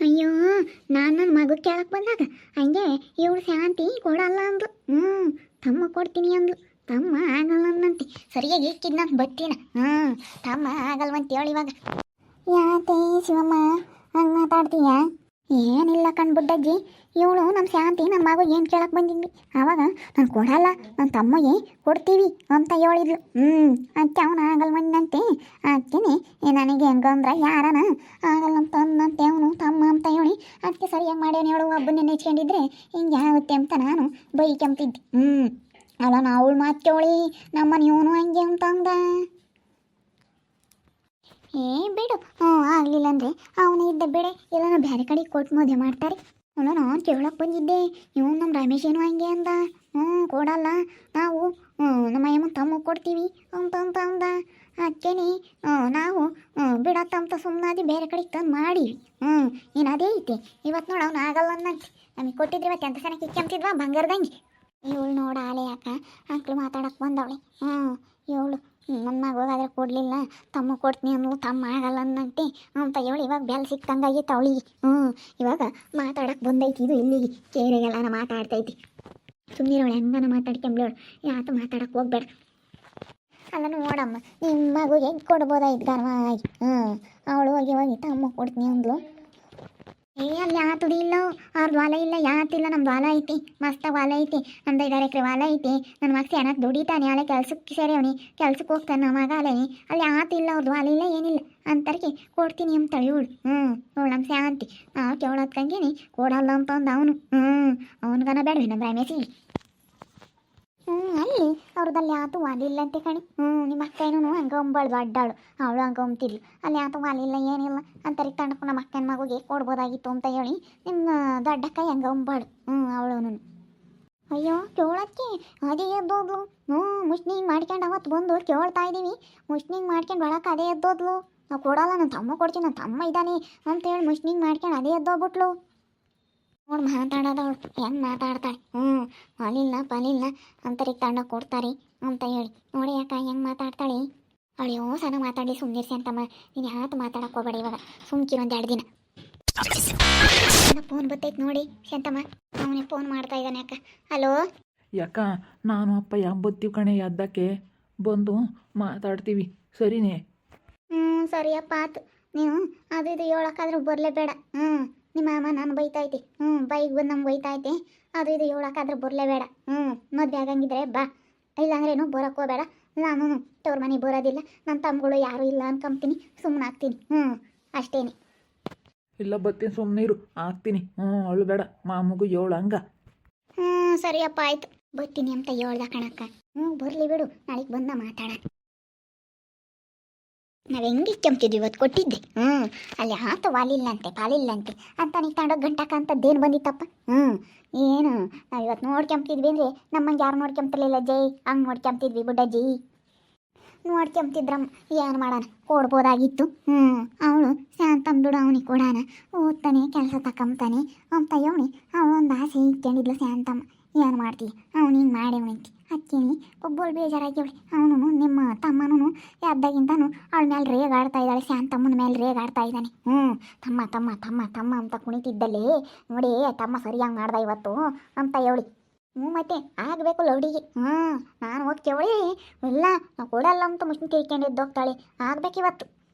ಅಯ್ಯೋ, ನಾನು ನನ್ನ ಮಗು ಕೇಳಕ್ಕೆ ಬಂದಾಗ ಹಂಗೆ ಇವಳು ಶಾಂತಿ ಕೊಡಲ್ಲ ಅಂದ್ಲು. ತಮ್ಮ ಕೊಡ್ತೀನಿ ಅಂದ್ಲು. ತಮ್ಮ ಆಗಲ್ಲ ಅಂದಂತೆ. ಸರಿಯಾಗಿ ಇಕ್ಕಿದ್ನಂತ ಬತ್ತೀನ. ತಮ್ಮ ಆಗಲ್ವಂತ ಹೇಳಿ ಇವಾಗ. ಯಾಕೆ ಶಿವಮ್ಮ ಹಂಗೆ ಮಾತಾಡ್ತೀಯ? ಏನಿಲ್ಲ ಕಣ್ಬುಡ್ಡಜ್ಜಿ, ಇವಳು ನಮ್ಮ ಶಾಂತಿ ನಮ್ಮ ಮಗು ಏನು ಕೇಳಕ್ಕೆ ಬಂದಿದ್ವಿ. ಆವಾಗ ನಾನು ಕೊಡಲ್ಲ, ನನ್ನ ತಮ್ಮಗೆ ಕೊಡ್ತೀವಿ ಅಂತ ಹೇಳಿದ್ಲು. ಅದಕ್ಕೆ ಅವನು ಆಗಲ್ವಂದಂತೆ. ಅದಕ್ಕೆ ನನಗೆ ಹೆಂಗಂದ್ರೆ ಯಾರನ ಆಗಲ್ಲ ಅಂತ ಅಂದಂತೆ ಅವನು ತಮ್ಮ ಅಂತ ಹೇಳಿ. ಅದಕ್ಕೆ ಸರಿಯಾಗಿ ಮಾಡ್ಯಾನ ಹೇಳು. ಒಬ್ಬನೇ ನೆಚ್ಕೊಂಡಿದ್ರೆ ಹಿಂಗೆ ಆಗುತ್ತೆ ಅಂತ ನಾನು ಬೈಕಂತಿದ್ದೆ. ಅಲ್ಲ ನಾ ಅವಳು ಮಾತು ಕೇಳಿ ನಮ್ಮನೆ ಇವನು ಹಂಗೆ ಅಂತ ಅಂದ. ಬಿಡು, ಆಗಲಿಲ್ಲ ಅಂದರೆ ಅವನು ಇದ್ದ ಬೇಡೆ ಎಲ್ಲ ಬೇರೆ ಕಡೆ ಕೊಟ್ಟು ಮದುವೆ ಮಾಡ್ತಾರೆ. ಅಲ್ಲ ನಾನು ಕೇಳಕ್ಕೆ ಬಂದಿದ್ದೆ, ಇವನು ನಮ್ಮ ರಮೇಶ್ ಏನು ಹಂಗೆ ಅಂದ. ಕೊಡಲ್ಲ, ನಾವು ನಮ್ಮ ಅಮ್ಮ ತಮ್ಮ ಕೊಡ್ತೀವಿ ಅಂತ ಅಂದ. ಅದಕ್ಕೇನೆ ನಾವು ಬಿಡತ್ತಂತ ಸುಮ್ಮನಾದಿ ಬೇರೆ ಕಡೆಗೆ ತಂದು ಮಾಡೀವಿ. ಇನ್ನು ಅದೇ ಐತಿ. ಇವತ್ತು ನೋಡು ಅವ್ನು ಆಗಲ್ಲ ಅನ್ನಂತೆ. ನಮಗೆ ಕೊಟ್ಟಿದ್ರೆ ಇವತ್ತು ಎಂತ ಸಲ ಕಿಕ್ಕಂತಿದ್ವಾ ಬಂಗಾರದಂಗೆ. ಇವಳು ನೋಡ ಆಲೆ ಯಾಕ ಅಂಕ್ಳು ಮಾತಾಡಕ್ಕೆ ಬಂದವಳೆ. ಇವಳು ನನ್ನ ಮಗ ಹೋಗಾದ್ರೆ ಕೊಡಲಿಲ್ಲ, ತಮ್ಮ ಕೊಡ್ತೀನಿ ಅನ್ನೋ. ತಮ್ಮ ಆಗಲ್ಲ ಅನ್ನಂತೆ ಅಂತ ಹೇಳಿ ಇವಾಗ ಬೆಲೆ ಸಿಕ್ಕಂಗಾಗಿತ್ತು ಅವಳಿಗೆ. ಇವಾಗ ಮಾತಾಡಕ್ಕೆ ಬಂದೈತಿ. ಇದು ಇಲ್ಲಿಗೆ ಕೇರಿಗೆಲ್ಲ ಮಾತಾಡ್ತೈತಿ. ಸುಮ್ಮನಿರೋಳು ಹೆಂಗನ ಮಾತಾಡ್ಕೊಂಬ್ಳೋಳು. ಯಾತು ಮಾತಾಡಕ್ಕೆ ಹೋಗ್ಬೇಡ. ಅಲ್ಲ ನೋಡಮ್ಮ, ನಿಮ್ಮ ಮಗು ಹೆಂಗೆ ಕೊಡ್ಬೋದಾಯ್ತು ಗರ್ವಾಗಿ. ಅವಳು ಹೋಗಿ ತಮ್ಮ ಕೊಡ್ತೀನಿ ಅಂದ್ಲು. ಅಲ್ಲಿ ಯಾತದು ಇಲ್ಲ, ಅವ್ರದ್ದು ಹೊಲ ಇಲ್ಲ, ಯಾತಿಲ್ಲ. ನಮ್ದು ಹೊಲ ಐತಿ, ಮಸ್ತಾಗ ಹೊಲ ಐತಿ. ನಮ್ದು 5 ಎಕರೆ ಹೊಲ ಐತಿ. ನನ್ನ ಮಗ ಚೆನ್ನಾಗಿ ದುಡಿತಾನೆ. ಅಲ್ಲೇ ಕೆಲ್ಸಕ್ಕೆ ಸೇರಿಯವನಿ, ಕೆಲ್ಸಕ್ಕೆ ಹೋಗ್ತಾನೆ ನಮ್ಮ ಮಗ. ಅಲ್ಲೇ ಅಲ್ಲಿ ಯಾತಿಲ್ಲ, ಅವ್ರದ್ದು ಹೊಲ ಇಲ್ಲ, ಏನಿಲ್ಲ ಅಂತರ್ಗೆ ಕೊಡ್ತೀನಿ ಅಂತಾಳೆ ಇವಳು. ಅವಳು ನಮ್ಮ ಶಾಂತಿ. ನಾವು ಕೇಳೋದ್ಕಂಗೇನಿ ಕೊಡಲ್ಲ ಅಂತಂದು ಅವನು. ಅವನಿಗನ ಬೇಡವೆ ನಮ್ಮ ರಮೇಶಿಗೆ. ಅಲ್ಲಿ ಅವ್ರದಲ್ಲಿ ಯಾತು ವಾಲಿಲ್ಲಂತೆ ಕಣಿ. ನಿಮ್ಮ ಅಕ್ಕನೂ ಹಂಗೆ ಅಂಬಾಳು ದೊಡ್ಡಾಳು. ಅವಳು ಹಂಗೆ ಅಂತಿದ್ಲು. ಅಲ್ಲಿ ಯಾತು ವಾಲಿಲ್ಲ, ಏನಿಲ್ಲ ಅಂತರಿಗೆ ತಣ್ಣಕ್ಕೆ ನಮ್ಮ ಅಕ್ಕನ ಮಗುಗೆ ಕೊಡ್ಬೋದಾಗಿತ್ತು ಅಂತ ಹೇಳಿ ನಿಮ್ಮ ದೊಡ್ಡಕ್ಕ ಹೆಂಗೆ ಅಂಬಾಳು. ಅವಳು ಅಯ್ಯೋ ಕೇಳಕ್ಕೆ ಅದೇ ಎದ್ದೋದ್ಲು. ಮುಷ್ನಿಂಗ್ ಮಾಡ್ಕೊಂಡು ಅವತ್ತು ಬಂದು ಕೇಳ್ತಾ ಇದ್ದೀವಿ. ಮುಷ್ನಿಂಗ್ ಮಾಡ್ಕೊಂಡು ಒಳಕ್ಕೆ ಅದೇ ಎದ್ದೋದ್ಲು. ನಾವು ಕೊಡಲ್ಲ, ನನ್ನ ತಮ್ಮ ಕೊಡ್ತೀನಿ, ನನ್ನ ತಮ್ಮ ಇದ್ದಾನೆ ಅಂತೇಳಿ ಮುಷ್ನಿಂಗ್ ಮಾಡ್ಕೊಂಡು ಅದೇ ಎದ್ದೋಗ್ಬಿಟ್ಲು. ನೋಡಿ ಮಾತಾಡೋದವಳು ಹೆಂಗೆ ಮಾತಾಡ್ತಾಳೆ. ಪಾಲಿಲ್ಲ ಅಂತರಿಗೆ ತಂಡ ಕೊಡ್ತಾರೆ ಅಂತ ಹೇಳಿ. ನೋಡಿ ಯಾಕ ಹೆಂಗೆ ಮಾತಾಡ್ತಾಳೆ. ಅವಳು ಸಣ್ಣ ಮಾತಾಡಿ ಸುಮ್ಮನಿರ್ಸಿ ಅಂತಮ್ಮ. ನೀನು ಯಾತು ಮಾತಾಡಕ್ಕೆ ಹೋಗಬೇಡ ಇವಾಗ. ಸುಮ್ಕಿರು ಒಂದು 2 ದಿನ. ಫೋನ್ ಬರ್ತೈತೆ ನೋಡಿ ಶಾಂತಮ್ಮ. ಅವನೇ ಫೋನ್ ಮಾಡ್ತಾ ಇದ್ದಾನೆ ಯಾಕ. ಹಲೋ ಯಾಕ, ನಾನು ಅಪ್ಪ ಬತ್ತೀವಿ ಕಣೆ. ಎದ್ದಕ್ಕೆ ಬಂದು ಮಾತಾಡ್ತೀವಿ, ಸರಿನೇ? ಸರಿಯಪ್ಪ ಆತು. ನೀವು ಅದು ಇದು ಹೇಳೋಕ್ಕಾದ್ರೂ ಬರಲೇಬೇಡ. ನಿಮ್ಮ ಅಮ್ಮ ನಾನು ಬೈತೈತಿ. ಬೈಗೆ ಬಂದು ನಮ್ಗೆ ಬೈತೈತಿ. ಅದು ಇದು ಹೇಳೋಕ್ಕಾದ್ರೂ ಬರಲೇಬೇಡ. ಮದುವೆ ಆಗಂಗಿದ್ರೆ ಬಾ, ಇಲ್ಲಾಂದ್ರೇನು ಬರೋಕ್ಕೆ ಹೋಗಬೇಡ. ನಾನು ತವ್ರ ಮನೆಗೆ ಬರೋದಿಲ್ಲ. ನನ್ನ ತಮ್ಮಗಳು ಯಾರೂ ಇಲ್ಲ ಅನ್ಕೊಂತೀನಿ, ಸುಮ್ಮನೆ ಆಗ್ತೀನಿ. ಅಷ್ಟೇನೆ. ಇಲ್ಲ ಬತ್ತೀನಿ, ಸುಮ್ಮನೆ ಇರು, ಆಗ್ತೀನಿ. ಅವಳು ಬೇಡ, ಮಾಮಗೂ ಏಳು ಹಂಗ. ಸರಿಯಪ್ಪ ಆಯ್ತು, ಬರ್ತೀನಿ ಅಂತ ಹೇಳ್ದ ಕಣಕ್ಕ. ಬರಲಿ ಬಿಡು, ನಾಳೆಗೆ ಬಂದ ಮಾತಾಡ. ನಾವು ಹೆಂಗೆ ಕೆಮ್ತಿದ್ವಿ ಇವತ್ತು ಕೊಟ್ಟಿದ್ದೆ. ಅಲ್ಲಿ ಆತ ವಾಲಿಲ್ಲಂತೆ ಪಾಲಿಲ್ಲಂತೆ ಅಂತ ನೀ ತಗೊಂಡೋಗಿ ಗಂಟಕ್ಕಂಥದ್ದೇನು ಬಂದಿತ್ತಪ್ಪ. ಏನು ನಾವು ಇವತ್ತು ನೋಡ್ಕೊಂಬ್ತಿದ್ವಿ ಅಂದರೆ ನಮ್ಮಂಗೆ ಯಾರು ನೋಡ್ಕೊಂತಿರ್ಲಿಲ್ಲ ಜೈ. ಹಂಗೆ ನೋಡ್ಕೊಂಬ್ತಿದ್ವಿ ಬುಡ್ಡಜ್ಜಿ. ನೋಡ್ಕೊಂಬ್ತಿದ್ರಮ್ಮ, ಏನು ಮಾಡೋಣ, ಕೊಡ್ಬೋದಾಗಿತ್ತು. ಅವಳು ಶಾಂತಮ್ಮ ದುಡು ಅವನಿಗೆ ಕೊಡೋಣ, ಓದ್ತಾನೆ ಕೆಲಸ ತಕೊಂತಾನೆ ಅಂತ ಹೇಳಿ ಅವಳೊಂದು ಆಸೆ ಇಟ್ಕೊಂಡಿದ್ಲು ಶಾಂತಮ್ಮ. ಏನು ಮಾಡ್ತೀವಿ, ಅವನು ಹಿಂಗೆ ಮಾಡ್ಯವನಂತಿ. ಅಕ್ಕೇನಿ ಒಬ್ಬಳು ಬೇಜಾರಾಗ್ಯವಳೆ. ಅವನು ನಿಮ್ಮ ತಮ್ಮನೂ ಎದ್ದಾಗಿಂತಾನು ಅವಳ ಮೇಲೆ ರೇಗಾಡ್ತಾ ಇದ್ದಾಳೆ. ಶಾಂತಮ್ಮನ ಮೇಲೆ ರೇಗಾಡ್ತಾ ಇದ್ದಾನೆ. ತಮ್ಮ ತಮ್ಮ ತಮ್ಮ ತಮ್ಮ ಅಂತ ಕುಣಿತಿದ್ದಲ್ಲೇ ನೋಡಿ ತಮ್ಮ ಸರಿಯಾಗಿ ಮಾಡ್ದ ಇವತ್ತು ಅಂತ ಹೇಳಿ. ಮತ್ತೆ ಆಗಬೇಕು ಲೌಡಿಗೆ. ನಾನು ಹೋಗಿ ಕೇಳಿ ಇಲ್ಲ ನಾವು ಕೊಡಲ್ಲ ಅಂತ ಮುಷ್ಣಿ ತಿಳ್ಕೊಂಡಿದ್ದು ಹೋಗ್ತಾಳೆ. ಆಗ್ಬೇಕಿವತ್ತು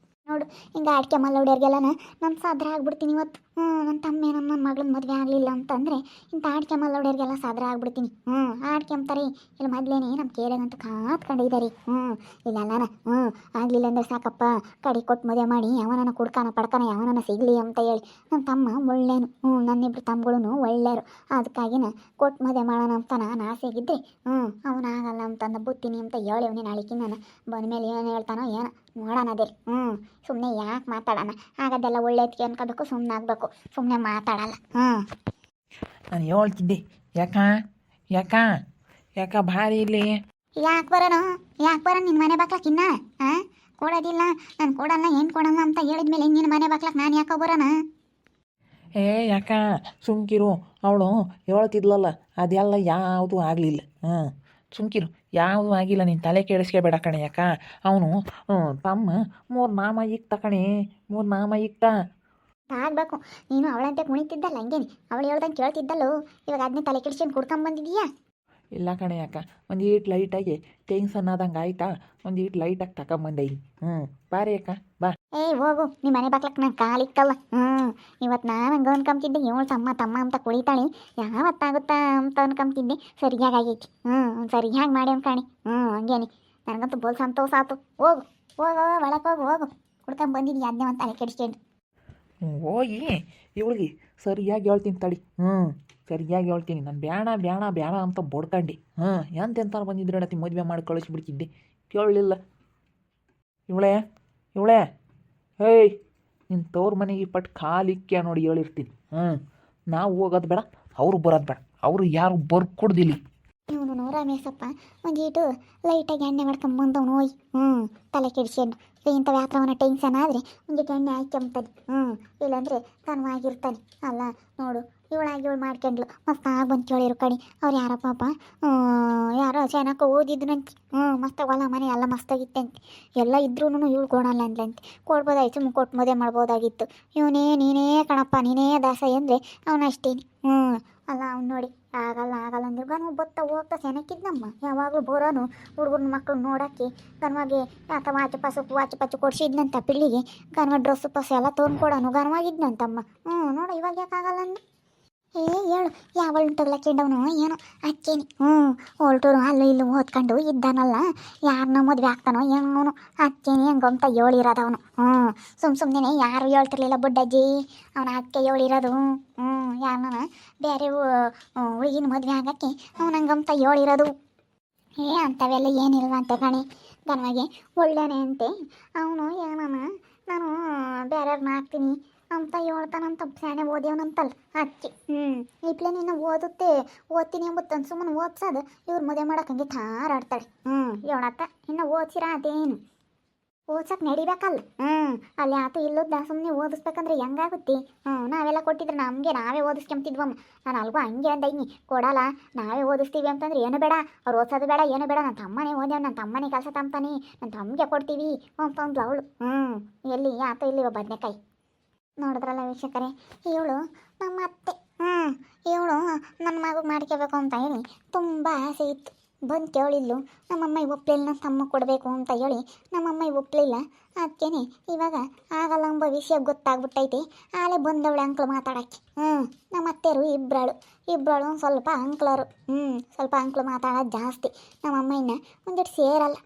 ನೋಡು. ಹಿಂಗೆ ಆಡ್ಕೆ ಮಲ್ಲೌಡಿಯರಿಗೆಲ್ಲನ ನನ್ನ ಸಾದ್ರ ಆಗ್ಬಿಡ್ತೀನಿ ಇವತ್ತು. ನನ್ನ ತಮ್ಮ ನಮ್ಮ ಮಗಳನ್ನ ಮದುವೆ ಆಗಲಿಲ್ಲ ಅಂತಂದರೆ ಇಂಥ ಆಡ್ಕೆ ಮಲ್ಲೌಡಿಯರಿಗೆಲ್ಲ ಸಾದ್ರ ಆಗ್ಬಿಡ್ತೀನಿ. ಆಡ್ಕೆಂಬ್ತಾರೆ. ಇಲ್ಲ ಮೊದಲೇನೆ ನಮ್ಮ ಕೇಳಿಗಂತ ಕಾತ್ಕೊಂಡಿದ್ದಾರೆ. ಇಲ್ಲಲ್ಲನ ಆಗಲಿಲ್ಲ ಅಂದರೆ ಸಾಕಪ್ಪ, ಕಡೆ ಕೊಟ್ಟು ಮದುವೆ ಮಾಡಿ ಅವನನ್ನು ಕುಡ್ಕಾನ ಪಡ್ಕಾನ ಯಾವನನ್ನ ಸಿಗಲಿ ಅಂತ ಹೇಳಿ. ನನ್ನ ತಮ್ಮ ಒಳ್ಳೇನು. ನನ್ನಿಬ್ರು ತಮ್ಮಗಳೂ ಒಳ್ಳೆಯರು. ಅದಕ್ಕಾಗಿನ ಕೊಟ್ಟು ಮದುವೆ ಮಾಡೋಣ ಅಂತ ನಾನು ಆಸೆಗಿದ್ದೆ. ಅವನಾಗಲ್ಲ ಅಂತಂದು ಬುತ್ತೀನಿ ಅಂತ ಹೇಳಿ ಅವನೇ ನಾಳೆಗೆ ನಾನು ಬಂದ ಮೇಲೆ ಏನು ಹೇಳ್ತಾನೋ ಏನೋ ನೋಡೋಣ ಅದೇ. ಸುಮ್ಮನೆ ಯಾಕೆ ಮಾತಾಡೋಣ, ಆಗೋದೆಲ್ಲ ಒಳ್ಳೇದಕ್ಕೆ ಅನ್ಕೋಬೇಕು, ಸುಮ್ಮನೆ ಆಗಬೇಕು, ಸುಮ್ಮನೆ ಮಾತಾಡಲ್ಲ. ನಾನು ಹೇಳ್ತಿದ್ದೆ ಯಾಕ ಯಾಕ ಯಾಕ ಭಾರಿ ಇಲ್ಲಿ. ಯಾಕೆ ಬರೋಣ ನಿನ್ನ ಮನೆ ಬಾಕ್ಲಕ್ಕಿನ್ನ ಕೊಡೋದಿಲ್ಲ, ನಾನು ಕೊಡಲ್ಲ, ಏನು ಕೊಡಲ್ಲ ಅಂತ ಹೇಳಿದ್ಮೇಲೆ ನಿನ್ನ ಮನೆ ಬಾಕ್ಲಕ್ಕೆ ನಾನು ಯಾಕೆ ಬರೋಣ? ಯಾಕ ಸುಮ್ಕಿರು. ಅವಳು ಹೇಳ್ತಿದ್ಲಲ್ಲ, ಅದೆಲ್ಲ ಯಾವುದೂ ಆಗಲಿಲ್ಲ. ಸುಮ್ಕಿರು, ಯಾವುದೂ ಆಗಿಲ್ಲ. ನೀನು ತಲೆ ಕೆಡಿಸ್ಕೋಬೇಡ ಕಣೆ. ಯಾಕ ಅವನು ತಮ್ಮ 3 ನಾಮ ಇಕ್ತ ಕಣೆ, 3 ನಾಮ ಇಕ್ತ. ಆಗಬೇಕು. ನೀನು ಅವಳಂತೆ ಕುಣಿತಿದ್ದಲ್ಲ ಹಂಗೇನಿ, ಅವಳು ಹೇಳ್ದಂಗೆ ಕೇಳ್ತಿದ್ದಲ್ಲೋ, ಇವಾಗ ಅದನ್ನೇ ತಲೆ ಕೆಡಿಸ್ಕೊಂಡು ಕುಡ್ಕೊಂಬಂದಿದೀಯಾ? ಇಲ್ಲ ಕಣೆ ಅಕ್ಕ, ಒಂದು ಈಟ್ ಲೈಟಾಗಿ ಟೆನ್ಷನ್ ಆದಂಗೆ ಆಯ್ತಾ, ಒಂದು ಈಟ್ ಲೈಟಾಗಿ ತಗೊಂಬಂದೆ. ಬಾರಿ ಅಕ್ಕ ಬಾ. ಹೋಗು, ನಿಮ್ಮ ಮನೆ ಬಾಕ್ಲಕ್ಕೆ ನಾನು ಕಾಲಿಕ್ಕಲ್ಲ. ಇವತ್ತು ನಾನು ಹಂಗೆ ಅನ್ಕೊಂತಿದ್ದೆ, ಇವಳು ತಮ್ಮ ತಮ್ಮ ಅಂತ ಕುಳಿತಾಳೆ, ಯಾವತ್ತಾಗುತ್ತಾ ಅಂತ ಅನ್ಕೊಂತಿದ್ದೆ. ಸರಿಯಾಗಿ ಆಗೈತಿ. ಸರಿಯಾಗಿ ಮಾಡಿ ಅನ್ಕಾಣಿ. ಹಂಗೇನಿ, ನನಗಂತೂ ಬೋಲ್ ಸಂತೋಷ ಆಯ್ತು. ಹೋಗು ಹೋಗು, ಒಳಗೆ ಹೋಗು ಕುಡ್ಕೊಂಬಂದಿದ್ದೀಯ ಅದನ್ನೇ ಒಂದು ತಲೆ ಕೆಡಿಸ್ಕೊಂಡು. ಹೋಗಿ ಇವಳಿಗೆ ಸರಿಯಾಗಿ ಹೇಳ್ತೀನಿ ತಡಿ. ಸರಿಯಾಗಿ ಹೇಳ್ತೀನಿ. ನಾನು ಬ್ಯಾಣ ಬ್ಯಾಣ ಬ್ಯಾಣ ಅಂತ ಬಡ್ಕಂಡು ಎಂತೆಂತ ಬಂದಿದ್ರೆ ನತಿ ಮದುವೆ ಮಾಡಿ ಕಳಿಸ್ಬಿಡ್ತಿದ್ದೆ, ಕೇಳಲಿಲ್ಲ. ಇವಳೇ ಇವಳೇ ಹೇಯ್, ನಿನ್ನ ತವ್ರ ಮನೆಗೆ ಪಟ್ಟು ಕಾಲಿಕ್ಕೆ ನೋಡಿ ಹೇಳಿರ್ತೀನಿ. ನಾವು ಹೋಗೋದು ಬೇಡ, ಅವ್ರು ಬರೋದು ಬೇಡ, ಅವರು ಯಾರು ಬರ್ಕೊಡ್ದಿಲ್ಲ. ಇವನು ನೂರ ಮೇಸಪ್ಪ ಒಂದೀಟು ಲೈಟಾಗಿ ಎಣ್ಣೆ ಮಾಡ್ಕೊಂಬಂದವನು ಹೋಯ್. ತಲೆ ಕೆಡಿಸ್ಕೊಂಡು ಇಂಥ ವ್ಯಾತ್ರವನ್ನ ಟೆನ್ಷನ್ ಆದರೆ ಒಂದಿಟ್ಟು ಎಣ್ಣೆ ಹಾಕ್ಯಂಬ್ತಾನೆ. ಇಲ್ಲಾಂದರೆ ಕನ್ವಾಗಿರ್ತಾನೆ. ಅಲ್ಲ ನೋಡು, ಇವಳಾಗಿ ಇವಳು ಮಾಡ್ಕೊಂಡ್ಲು ಮಸ್ತಾಗಿ ಬಂದು ಕೇಳಿರು ಕಣಿ. ಅವ್ರು ಯಾರಪ್ಪ ಯಾರೋ ಚೆನ್ನಾಗಿ ಓದಿದ್ನಂತೆ. ಮಸ್ತಾಗಿ ಹೊಲ ಮನೆ ಎಲ್ಲ ಮಸ್ತಾಗಿತ್ತಂತೆ. ಎಲ್ಲ ಇದ್ರೂ ಇವಳು ಕೊಡಲ್ಲ ಅಂದ್ಲಂತೆ. ಕೊಡ್ಬೋದಾಯ್ತು, ಸುಮ್ಮನೆ ಕೊಟ್ಟು ಮದುವೆ ಮಾಡ್ಬೋದಾಗಿತ್ತು. ಇವನೇ ನೀನೇ ಕಣಪ್ಪ, ನೀನೇ ದಾಸ ಅಂದರೆ ಅವನಷ್ಟೇನೆ. ಅಲ್ಲ ಅವ್ನು ನೋಡಿ, ಆಗಲ್ಲ ಆಗಲ್ಲ ಅಂದ್ರೆ ಗನು ಬತ್ತ ಹೋಗ್ತಾ ಸೆನಕ್ಕಿದ್ನಮ್ಮ. ಯಾವಾಗಲೂ ಬರೋನು ಹುಡುಗನ ಮಕ್ಕಳು ನೋಡೋಕ್ಕೆ ಗನವಾಗಿ ಯಾಕೆ ವಾಚ್ ಪಚ್ಚು ಕೊಡ್ಸಿದ್ನಂತ ಪಿಳ್ಳಿಗೆ. ಗನವ ಡ್ರೆಸ್ಸು ಪಸ್ಸು ಎಲ್ಲ ತೊಗೊಂಡ್ಕೊಡೋನು ಗನವಾಗಿದ್ನಂತಮ್ಮ. ನೋಡು ಇವಾಗ ಯಾಕೆ ಆಗಲ್ಲ ಅಂದ. ಹೇಳು, ಯಾವಳು ತಗ್ಲಕ್ಕಿಂಡವನು ಏನೋ ಅಕ್ಕೇನಿ. ಹೊಲ್ಟೂರು ಅಲ್ಲೂ ಇಲ್ಲೂ ಓದ್ಕೊಂಡು ಇದ್ದಾನಲ್ಲ, ಯಾರನ್ನ ಮದುವೆ ಆಗ್ತಾನೋ ಏನವನು ಅಕ್ಕೇನಿ ಹಂಗಂತ ಹೇಳಿರೋದವನು. ಸುಮ್ಮನೆ ಯಾರು ಹೇಳ್ತಿರ್ಲಿಲ್ಲ ಬುಡ್ಡಜ್ಜಿ, ಅವನ ಅಕ್ಕೆ ಹೇಳಿರೋದು. ಯಾರನ್ನ ಬೇರೆ ಹುಡುಗಿನ ಮದುವೆ ಆಗೋಕ್ಕೆ ಅವನು ಹಂಗಂತ ಹೇಳಿರೋದು. ಅಂಥವೆಲ್ಲ ಏನಿಲ್ವಂತೆ ಕಣಿ. ಗನವಾಗಿ ಒಳ್ಳೆನೇ ಅಂತೆ ಅವನು. ಏನನ ನಾನು ಬೇರೆಯವ್ರನ್ನ ಹಾಕ್ತೀನಿ ಅಂತ ಹೇಳ್ತಾನಂತ ಶಾನೆ ಓದ್ಯವನಂತಲ್ಲ ಅಕ್ಕಿ. ಇಪ್ಲೆ ನೀನು ಓದ್ತೀನಿ ಎಂಬುತ್ತಂದು ಸುಮ್ಮನೆ ಓದ್ಸೋದು, ಇವ್ರು ಮದುವೆ ಮಾಡೋಕೆ ಹಂಗೆ ತಾರಾಡ್ತಾಳೆ. ಹೇಳತ್ತ ಇನ್ನು ಓದ್ಸಿರ ಅದೇನು ಓದ್ಸಕ್ಕೆ ನಡಿಬೇಕಲ್ಲ. ಅಲ್ಲಿ ಆತು ಇಲ್ಲದ ಸುಮ್ಮನೆ ಓದಿಸ್ಬೇಕಂದ್ರೆ ಹೆಂಗಾಗುತ್ತೆ? ನಾವೆಲ್ಲ ಕೊಟ್ಟಿದ್ರೆ ನಾವೇ ಓದಿಸ್ಕೊಂತಿದ್ವಮ್ಮ. ನಾನು ಅಲ್ಗೂ ಹಂಗೆ ಅಂದೈನಿ, ಕೊಡಲ್ಲ ನಾವೇ ಓದಿಸ್ತೀವಿ ಅಂತಂದ್ರೆ ಏನು ಬೇಡ, ಅವ್ರು ಓದಿಸೋದು ಬೇಡ ಏನು ಬೇಡ, ನನ್ನ ತಮ್ಮನೇ ಓದ್ಯಾವ, ನನ್ನ ತಮ್ಮನೇ ಕೆಲಸ ತಂತಾನೆ, ನನ್ನ ತಮ್ಮಗೆ ಕೊಡ್ತೀವಿ ಅಂತಂದ್ಲು ಅವಳು. ಎಲ್ಲಿ ಆತು ಇಲ್ಲಿ ಬದನೆಕಾಯಿ ನೋಡಿದ್ರಲ್ಲ ವೀಕ್ಷಕರೇ, ಇವಳು ನಮ್ಮ ಅತ್ತೆ. ಇವಳು ನನ್ನ ಮಗು ಮಾಡ್ಕೋಬೇಕು ಅಂತ ಹೇಳಿ ತುಂಬ ಆಸೆ ಇತ್ತು. ಬಂದು ಕೇಳಿದ್ಲು. ನಮ್ಮಮ್ಮ ಒಪ್ಪಲಿಲ್ಲ, ನನ್ನ ತಮ್ಮ ಕೊಡಬೇಕು ಅಂತ ಹೇಳಿ ನಮ್ಮಮ್ಮ ಒಪ್ಪಲಿಲ್ಲ. ಅದಕ್ಕೇನೆ ಇವಾಗ ಆಗಲ್ಲ ಎಂಬ ವಿಷಯ ಗೊತ್ತಾಗ್ಬಿಟ್ಟೈತೆ. ಆಲೇ ಬಂದವಳೆ ಅಂಕ್ಳು ಮಾತಾಡೋಕ್ಕೆ. ನಮ್ಮ ಅತ್ತೆಯರು ಇಬ್ಬರು ಸ್ವಲ್ಪ ಅಂಕ್ಲರು. ಸ್ವಲ್ಪ ಅಂಕ್ಳು ಮಾತಾಡೋದು ಜಾಸ್ತಿ. ನಮ್ಮಮ್ಮ ಇನ್ನು ಒಂದಿಟ್ಟು ಸೇರಲ್ಲ.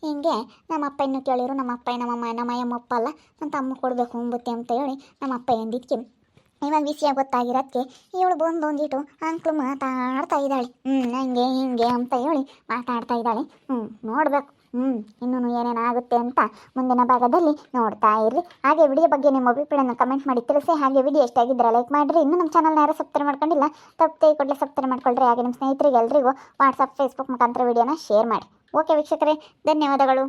ಹಿಂಗೆ ನಮ್ಮ ಅಪ್ಪ ಇನ್ನೂ ಕೇಳಿರು. ನಮ್ಮ ಅಪ್ಪ ನಮ್ಮಯ್ಯಮ್ಮ ಒಪ್ಪಲ್ಲ, ನನ್ನ ತಮ್ಮ ಕೊಡಬೇಕು ಅಂಬುತ್ತೆ ಅಂತ ಹೇಳಿ ನಮ್ಮ ಅಪ್ಪ ಎಂದಿದ್ದಕ್ಕೆ ಇವಾಗ ವಿಷಯ ಗೊತ್ತಾಗಿರೋದಕ್ಕೆ ಇವಳು ಬಂದು ಒಂದಿಟ್ಟು ಅಂಕ್ಳು ಮಾತಾಡ್ತಾ ಇದ್ದಾಳೆ. ಹಂಗೆ ಹಿಂಗೆ ಅಂತ ಹೇಳಿ ಮಾತಾಡ್ತಾ ಇದ್ದಾಳೆ. ನೋಡಬೇಕು ಇನ್ನೂ ಏನೇನಾಗುತ್ತೆ ಅಂತ ಮುಂದಿನ ಭಾಗದಲ್ಲಿ ನೋಡ್ತಾ ಇರ್ರಿ. ಹಾಗೆ ವಿಡಿಯೋ ಬಗ್ಗೆ ನಿಮ್ಮ ಅಭಿಪ್ರಾಯನ ಕಮೆಂಟ್ ಮಾಡಿ ತಿಳಿಸಿ. ಹಾಗೆ ವಿಡಿಯೋ ಎಷ್ಟಾಗಿದ್ದರೆ ಲೈಕ್ ಮಾಡಿರಿ. ಇನ್ನೂ ನಮ್ಮ ಚಾನಲ್ನ ಯಾರು ಸಬ್ಸ್ಕ್ರೈಬ್ ಮಾಡ್ಕೊಂಡಿಲ್ಲ, ತಪ್ಪದೆ ಕೂಡಲೇ ಸಬ್ಸ್ಕ್ರೈಬ್ ಮಾಡ್ಕೊಳ್ರಿ. ಹಾಗೆ ನಿಮ್ಮ ಸ್ನೇಹಿತರಿಗೆ ಎಲ್ರಿಗೂ ವಾಟ್ಸಪ್ ಫೇಸ್ಬುಕ್ ಮುಖಾಂತರ ವಿಡಿಯೋನ ಶೇರ್ ಮಾಡಿ. ಓಕೆ ವೀಕ್ಷಕರೇ, ಧನ್ಯವಾದಗಳು.